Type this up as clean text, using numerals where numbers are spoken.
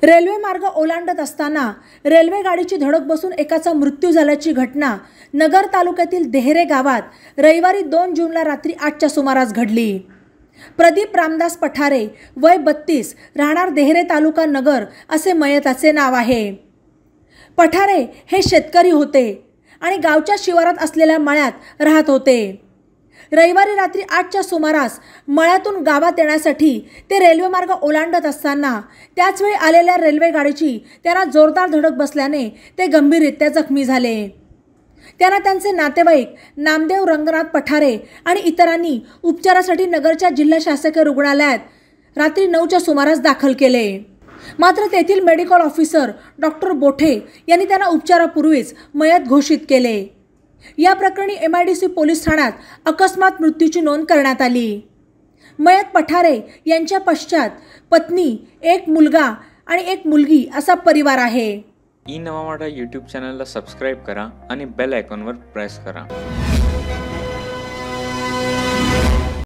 Railway मार्ग ओलांडत असताना रेल्वे गाडीची धडक बसून एकाचा मृत्यू झाल्याची घटना नगर तालुक्यातील देहरे गावात रविवारी 2 जूनला रात्री 8च्या सुमारास घडली। प्रदीप रामदास पठारे वय 32 राहणार देहरे तालुका नगर असे मयताचे नाव आहे। पठारे हे शेतकरी होते आणि गावच्या शिवारात असलेल्या मळ्यात राहत होते। रविवारी रात्री 8च्या सुमारास मळ्यातून गावात येण्यासाठी ते रेल्वे मार्ग ओलांडत असताना त्याच वेळी आलेल्या रेल्वे गाडीची त्यांना जोरदार धडक बसल्याने ते गंभीररित्या जखमी झाले। त्यांना त्यांचे नातेवाईक नामदेव रंगनाथ पठारे आणि इतरांनी उपचारासाठी नगरच्या जिल्हा शासकीय रुग्णालयात रात्री 9च्या सुमारास दाखल केले। मात्र तेथील मेडिकल ऑफिसर डॉक्टर बोठे यांनी त्यांना उपचारापूर्वीच मयत घोषित केले। या प्रकरणी MIDC पोलीस ठाण्यात अकस्मात मृत्यूची नोंद करण्यात आली। मयत पठारे यांच्या पश्चात पत्नी, एक मुलगा आणि एक मुलगी असा परिवार आहे। नवा मराठा YouTube चॅनलला सबस्क्राइब करा आणि बेल आयकॉनवर प्रेस करा।